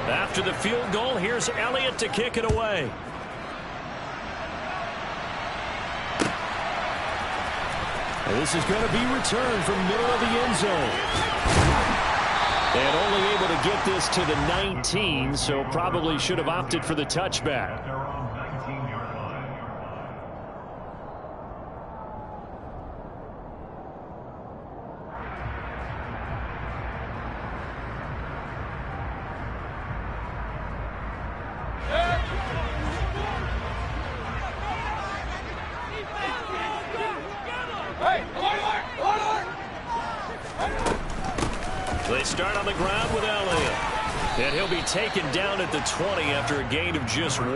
After the field goal, here's Elliott to kick it away. And this is going to be returned from middle of the end zone. And only able to get this to the 19, so probably should have opted for the touchback. They start on the ground with Elliott. And he'll be taken down at the 20 after a gain of just 1.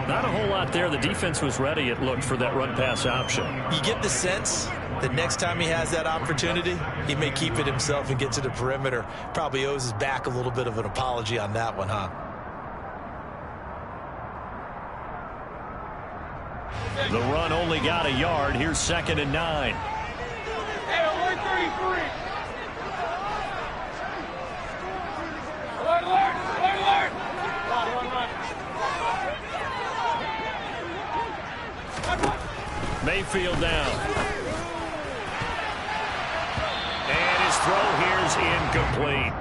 Not a whole lot there. The defense was ready, it looked, for that run-pass option. You get the sense that next time he has that opportunity, he may keep it himself and get to the perimeter. Probably owes his back a little bit of an apology on that one, huh? The run only got a yard. Here's 2nd and 9. Hey, 133. Alert. Mayfield down. And his throw here's incomplete.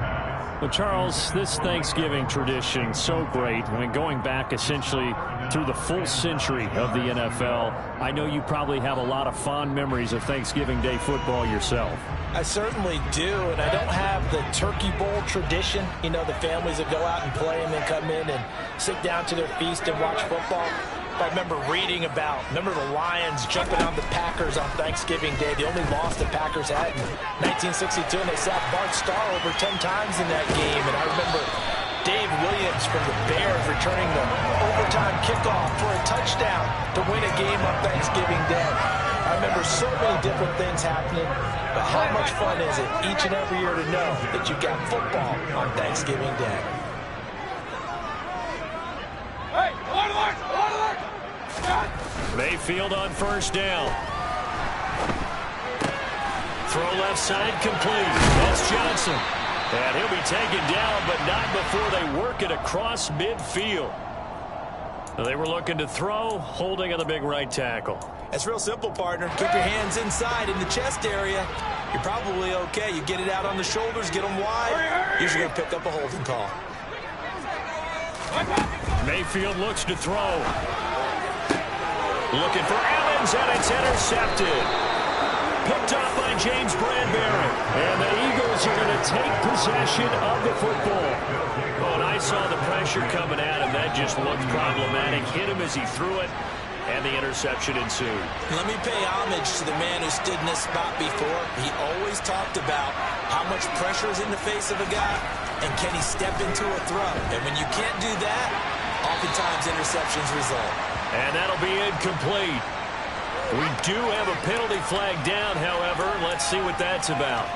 Well, Charles, this Thanksgiving tradition, so great. I mean, going back essentially through the full century of the NFL, I know you probably have a lot of fond memories of Thanksgiving Day football yourself. I certainly do, and I don't have the Turkey Bowl tradition. You know, the families that go out and play and then come in and sit down to their feast and watch football. I remember reading about, the Lions jumping on the Packers on Thanksgiving Day. The only loss the Packers had in 1962, and they sacked Bart Starr over 10 times in that game. And I remember Dave Williams from the Bears returning the overtime kickoff for a touchdown to win a game on Thanksgiving Day. I remember so many different things happening, but how much fun is it each and every year to know that you've got football on Thanksgiving Day? Hey, alert. Mayfield on 1st down. Throw left side complete. That's Johnson. And he'll be taken down, but not before they work it across midfield. They were looking to throw, holding on the big right tackle. It's real simple, partner. Keep your hands inside in the chest area. You're probably okay. You get it out on the shoulders, get them wide. Usually going to pick up a holding call. Mayfield looks to throw. Looking for Evans, and it's intercepted. Picked off by James Bradbury. And the Eagles are going to take possession of the football. Oh, and I saw the pressure coming at him. That just looked problematic. Hit him as he threw it, and the interception ensued. Let me pay homage to the man who stood in this spot before. He always talked about how much pressure is in the face of a guy, and can he step into a throw. And when you can't do that, oftentimes interceptions result. And that'll be incomplete. We do have a penalty flag down, however. Let's see what that's about.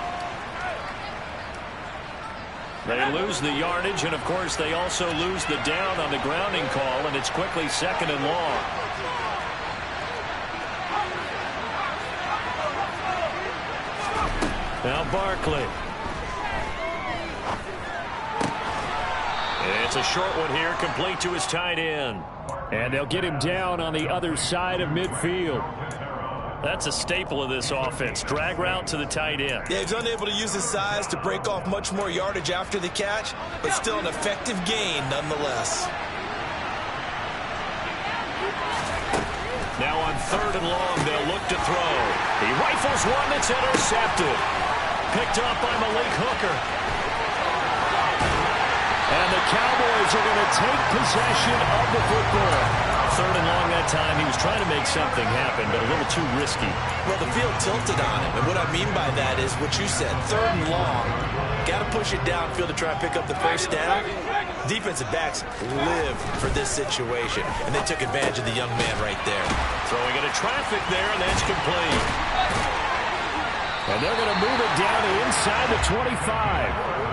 They lose the yardage, and, of course, they also lose the down on the grounding call, and it's quickly 2nd and long. Now Barkley. It's a short one here, complete to his tight end. And they'll get him down on the other side of midfield. That's a staple of this offense. Drag route to the tight end. Yeah, he's unable to use his size to break off much more yardage after the catch, but still an effective gain nonetheless. Now on 3rd and long, they'll look to throw. He rifles one that's intercepted. Picked up by Malik Hooker. And the Cowboys are going to take possession of the football. 3rd and long that time. He was trying to make something happen, but a little too risky. Well, the field tilted on him, and what I mean by that is what you said. 3rd and long. Got to push it downfield to try and pick up the first down. Defensive backs live for this situation, and they took advantage of the young man right there. Throwing into traffic there, and that's complete. And they're going to move it down to inside the 25.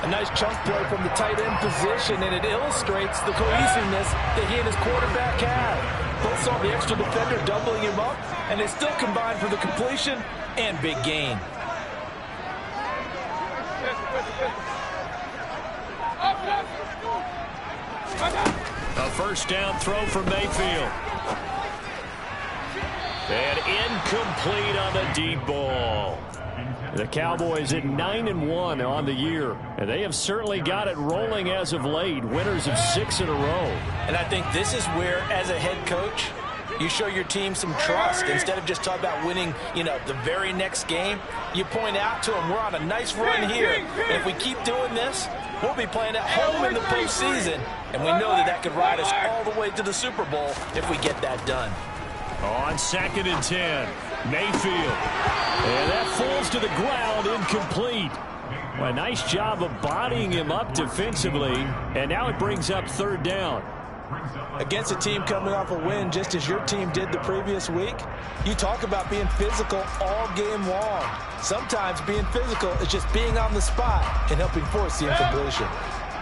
A nice chunk play from the tight end position, and it illustrates the cohesiveness that he and his quarterback have. Both saw the extra defender doubling him up, and they still combined for the completion and big gain. First down throw for Mayfield. And incomplete on the deep ball. The Cowboys at 9-1 on the year, and they have certainly got it rolling as of late, winners of 6 in a row. And I think this is where, as a head coach, you show your team some trust. Instead of just talking about winning, the very next game, you point out to them, we're on a nice run here. And if we keep doing this, we'll be playing at home in the postseason, and we know that could ride us all the way to the Super Bowl if we get that done. On 2nd and 10, Mayfield. And that falls to the ground, incomplete. Well, a nice job of bodying him up defensively, and now it brings up 3rd down. Against a team coming off a win just as your team did the previous week, you talk about being physical all game long. Sometimes being physical is just being on the spot and helping force the incompletion.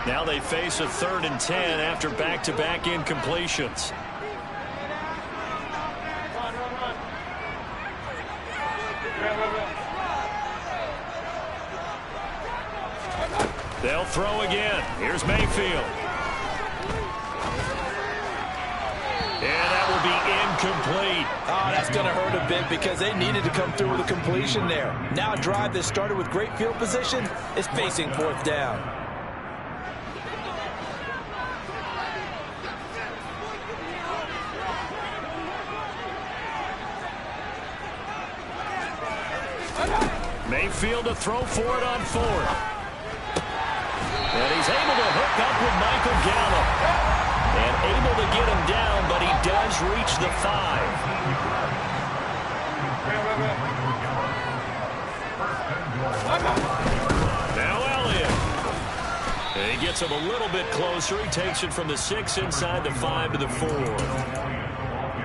Now they face a 3rd and 10 after back-to-back incompletions. They'll throw again. Here's Mayfield. And that will be incomplete. Oh, that's going to hurt a bit because they needed to come through with a completion there. Now a drive that started with great field position is facing 4th down. Mayfield to throw for it on 4th. And he's able to hook up with Michael Gallup. And able to get him down, but he does reach the 5. Now Elliott. And he gets him a little bit closer. He takes it from the 6 inside the 5 to the 4.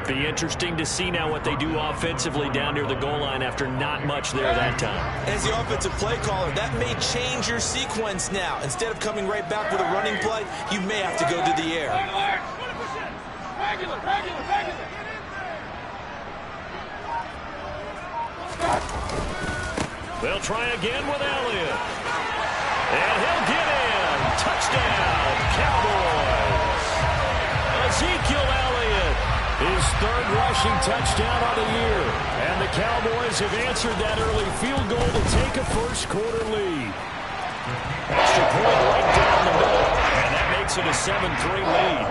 Be interesting to see now what they do offensively down near the goal line after not much there that time. As the offensive play caller, that may change your sequence now. Instead of coming right back with a running play, you may have to go to the air. They'll try again with Elliott. And he'll get in. Touchdown, Cowboys. Ezekiel Elliott. His 3rd rushing touchdown of the year. And the Cowboys have answered that early field goal to take a first-quarter lead. Extra point right down the middle. And that makes it a 7-3 lead.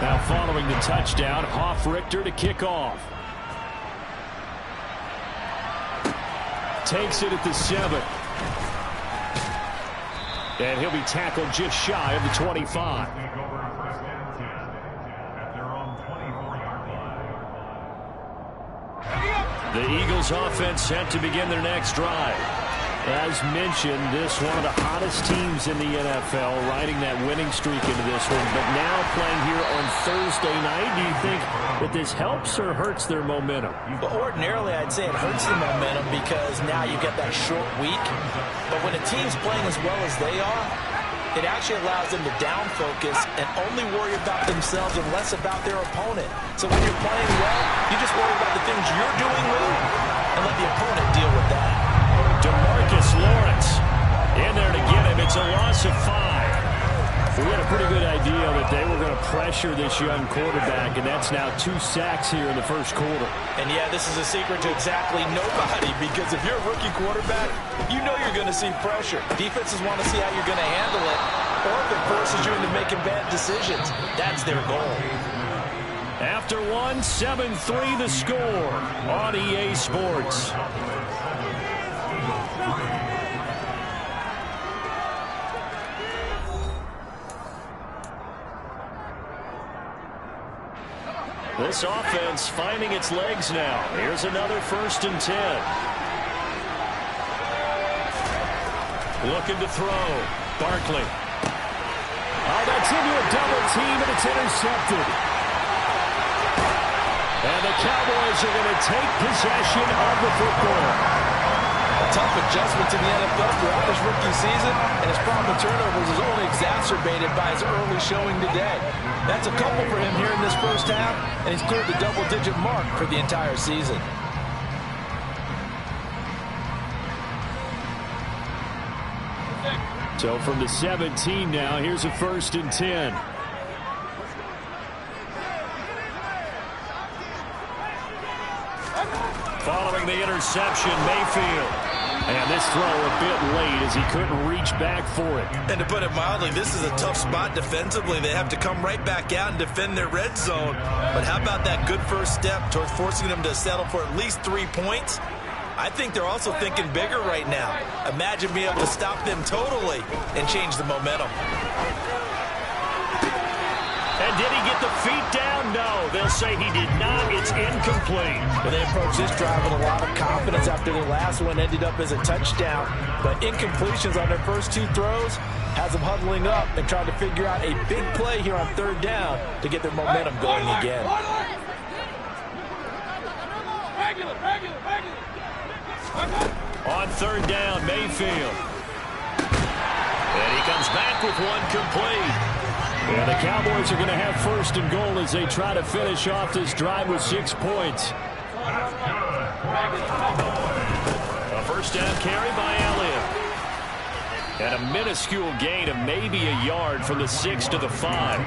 Now following the touchdown, Hoff-Richter to kick off. Takes it at the 7. And he'll be tackled just shy of the 25. The Eagles offense set to begin their next drive. As mentioned, this one of the hottest teams in the NFL, riding that winning streak into this one, but now playing here on Thursday night. Do you think that this helps or hurts their momentum? But ordinarily, I'd say it hurts the momentum because now you get that short week. But when a team's playing as well as they are, it actually allows them to down focus and only worry about themselves and less about their opponent. So when you're playing well, you just worry about the things you're doing well and let the opponent deal with that. DeMarcus Lawrence in there to get him. It's a loss of 5. We had a pretty good idea that they were going to pressure this young quarterback, and that's now 2 sacks here in the first quarter. And yeah, this is a secret to exactly nobody, because if you're a rookie quarterback, you know you're going to see pressure. Defenses want to see how you're going to handle it, or if it forces you into making bad decisions. That's their goal. After 7-3 the score on EA Sports. This offense finding its legs now. Here's another 1st and 10. Looking to throw. Barkley. Oh, that's into a double team, and it's intercepted. And the Cowboys are going to take possession of the football. tough adjustment to the NFL throughout his rookie season, and his problem with turnovers is only exacerbated by his early showing today. That's a couple for him here in this first half, and he's cleared the double-digit mark for the entire season. So from the 17 now, here's a 1st and 10. Following the interception, Mayfield. And this throw a bit late as he couldn't reach back for it. And to put it mildly, this is a tough spot defensively. They have to come right back out and defend their red zone. But how about that good first step towards forcing them to settle for at least 3 points? I think they're also thinking bigger right now. Imagine being able to stop them totally and change the momentum. And did he get the feet down? No. They'll say he did not. It's incomplete. Well, they approached this drive with a lot of confidence after the last one ended up as a touchdown. But incompletions on their first 2 throws has them huddling up and trying to figure out a big play here on 3rd down to get their momentum going again. On 3rd down, Mayfield. And he comes back with one complete. And the Cowboys are going to have 1st and goal as they try to finish off this drive with 6 points. A 1st down carry by Elliott. And a minuscule gain of maybe a yard from the 6 to the 5.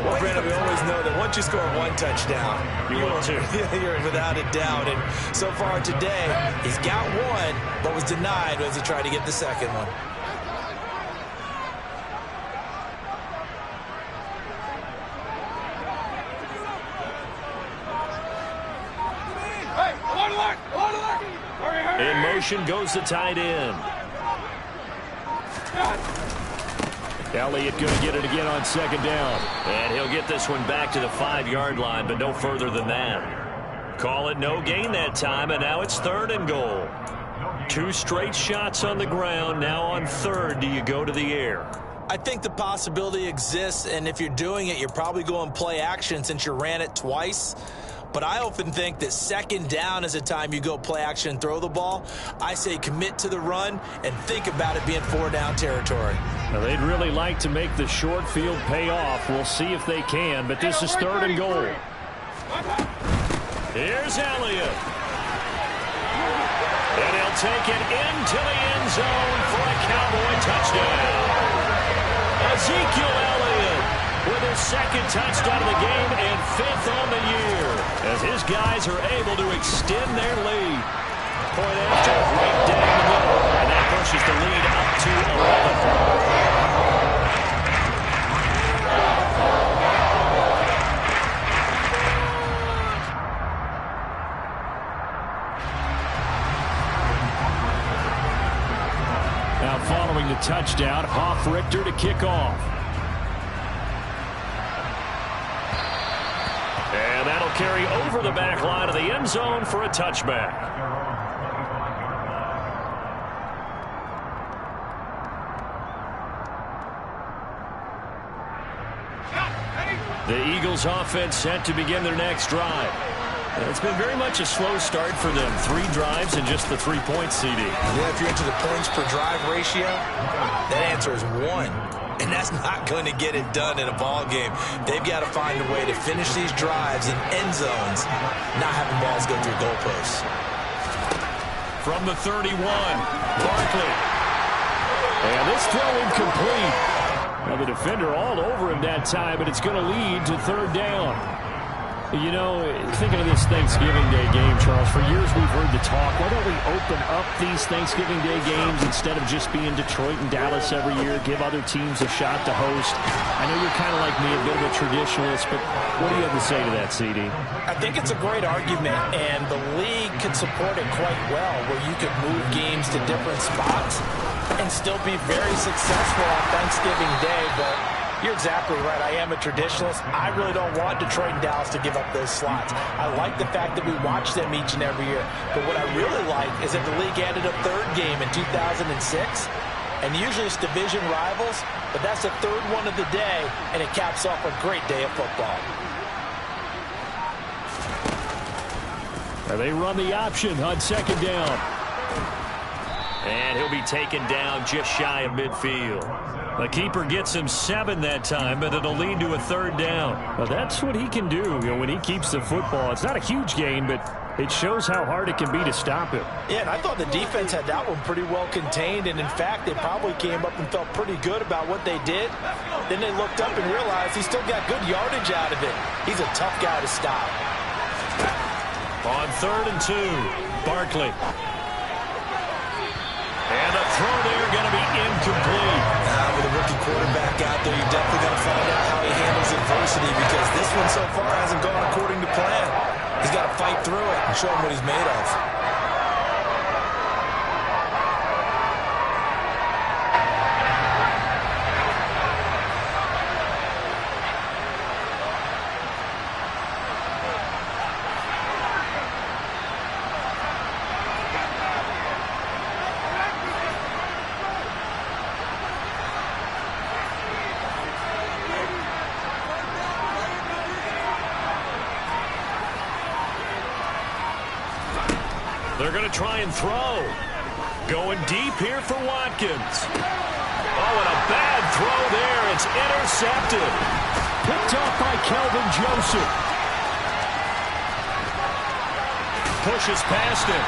Well, Brandon, we always know that once you score 1 touchdown, you're without a doubt. And so far today, he's got 1, but was denied as he tried to get the 2nd one. In motion goes the tight end. Elliott going to get it again on 2nd down. And he'll get this one back to the 5-yard line, but no further than that. Call it no gain that time, and now it's 3rd and goal. 2 straight shots on the ground. Now on 3rd, do you go to the air? I think the possibility exists, and if you're doing it, you're probably going play action since you ran it twice. But I often think that 2nd down is a time you go play action and throw the ball. I say commit to the run and think about it being 4-down territory. Now, they'd really like to make the short field pay off. We'll see if they can, but this is 3rd and goal. Here's Elliott. And he'll take it into the end zone for a Cowboy touchdown. Ezekiel Elliott with his 2nd touchdown of the game and 5th on the year, as his guys are able to extend their lead. Point after right down the middle, and that pushes the lead up to 11. Now following the touchdown, Hoff-Richter to kick off. And that'll carry over the back line of the end zone for a touchback. The Eagles offense set to begin their next drive. It's been very much a slow start for them. 3 drives and just the 3 points, CD. Yeah, if you're into the points per drive ratio, that answer is 1. And that's not going to get it done in a ball game. They've got to find a way to finish these drives in end zones, not having balls go through goalposts. From the 31, Barkley. And this throw incomplete. Now the defender all over him that time, but it's going to lead to 3rd down. You know, thinking of this Thanksgiving Day game, Charles, for years we've heard the talk, why don't we open up these Thanksgiving Day games instead of just being Detroit and Dallas every year, give other teams a shot to host? I know you're kind of like me, a bit of a traditionalist, but what do you have to say to that, CD? I think it's a great argument, and the league could support it quite well, where you could move games to different spots and still be very successful on Thanksgiving Day, but you're exactly right. I am a traditionalist. I really don't want Detroit and Dallas to give up those slots. I like the fact that we watch them each and every year. But what I really like is that the league added a 3rd game in 2006. And usually it's division rivals, but that's the 3rd one of the day, and it caps off a great day of football. They run the option on 2nd down. And he'll be taken down just shy of midfield. The keeper gets him 7 that time, but it'll lead to a 3rd down. Well, that's what he can do, when he keeps the football. It's not a huge gain, but it shows how hard it can be to stop him. Yeah, and I thought the defense had that one pretty well contained, and in fact, they probably came up and felt pretty good about what they did. Then they looked up and realized he still got good yardage out of it. He's a tough guy to stop. On 3rd and 2, Barkley. And the throw there going to be incomplete. With a rookie quarterback out there, you're definitely going to find out how he handles adversity, because this one so far hasn't gone according to plan. He's got to fight through it and show him what he's made of. They're going to try and throw. Going deep here for Watkins. Oh, and a bad throw there. It's intercepted. Picked off by Kelvin Joseph. Pushes past him.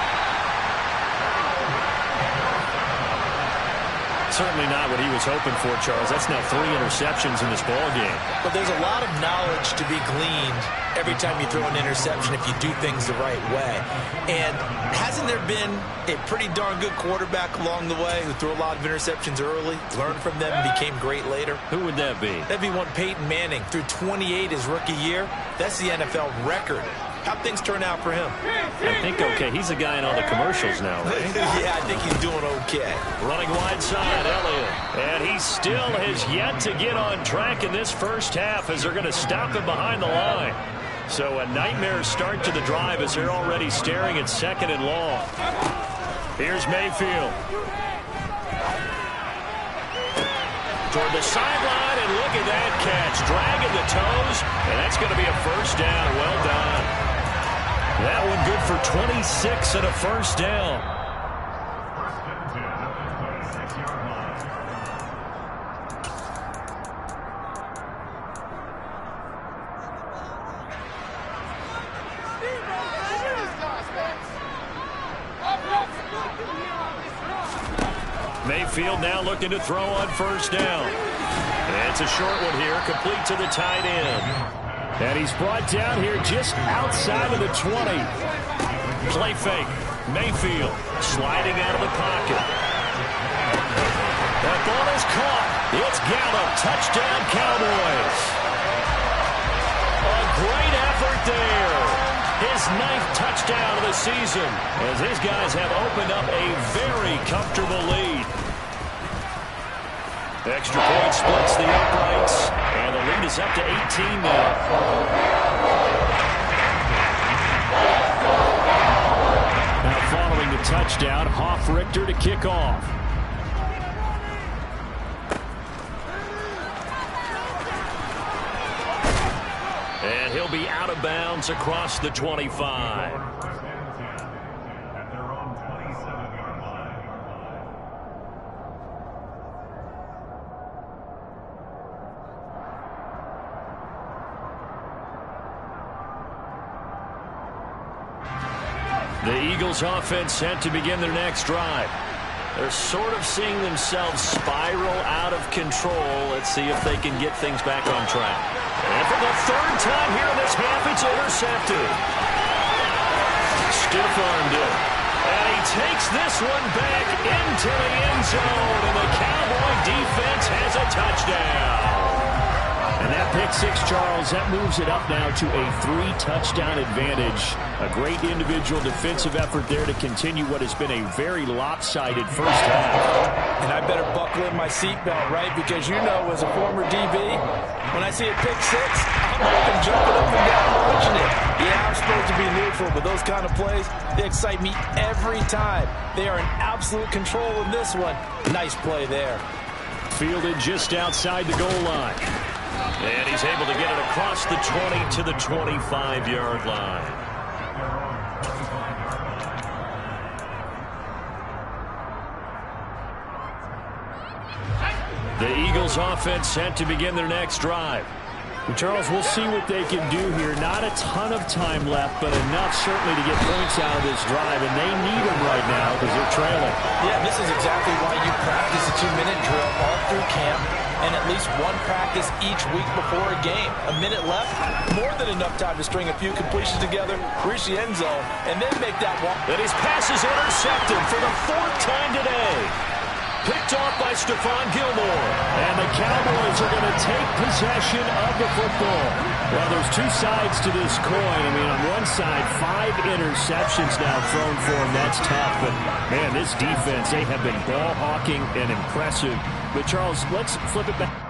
Certainly not what he was hoping for, Charles. That's now 3 interceptions in this ball game. But there's a lot of knowledge to be gleaned every time you throw an interception if you do things the right way. And hasn't there been a pretty darn good quarterback along the way who threw a lot of interceptions early, learned from them, and became great later? Who would that be? That'd be one Peyton Manning. Threw 28 his rookie year. That's the NFL record. How'd things turn out for him? I think okay. He's the guy in all the commercials now, right? Yeah, I think he's doing okay. Running wide side, Elliott. And he still has yet to get on track in this first half as they're going to stop him behind the line. So a nightmare start to the drive as they're already staring at 2nd and long. Here's Mayfield. Toward the sideline, and look at that catch. Dragging the toes, and that's going to be a 1st down. Well done. That one good for 26 and a 1st down. Mayfield now looking to throw on 1st down. And it's a short one here, complete to the tight end. And he's brought down here just outside of the 20. Play fake. Mayfield sliding out of the pocket. That ball is caught. It's Gallup. Touchdown, Cowboys. A great effort there. His 9th touchdown of the season as his guys have opened up a very comfortable lead. Extra point splits the uprights, and the lead is up to 18 now. Now following the touchdown, Hoff-Richter to kick off. And he'll be out of bounds across the 25. The Eagles offense set to begin their next drive. They're sort of seeing themselves spiral out of control. Let's see if they can get things back on track. And for the 3rd time here in this half, it's intercepted. Stiff-armed it. And he takes this one back into the end zone. And the Cowboy defense has a touchdown. And that pick 6, Charles, that moves it up now to a 3-touchdown advantage. A great individual defensive effort there to continue what has been a very lopsided first half. And I better buckle in my seatbelt, right? Because you know, as a former DB, when I see a pick 6, I'm up and jumping up and down watching it. Yeah, I'm supposed to be neutral, but those kind of plays, they excite me every time. They are in absolute control in this one. Nice play there. Fielded just outside the goal line. And he's able to get it across the 20 to the 25-yard line. The Eagles offense set to begin their next drive. Charles, we'll see what they can do here. Not a ton of time left, but enough certainly to get points out of this drive, and they need them right now because they're trailing. Yeah, this is exactly why you practice a 2-minute drill all through camp and at least one practice each week before a game. A minute left, more than enough time to string a few completions together, reach the end zone, and then make that walk. And his pass is intercepted for the 4th time today. Picked off by Stephon Gilmore. And the Cowboys are going to take possession of the football. Well, there's two sides to this coin. I mean, on one side, 5 interceptions now thrown for him. That's tough. But, man, this defense, they have been ball hawking and impressive. But, Charles, let's flip it back.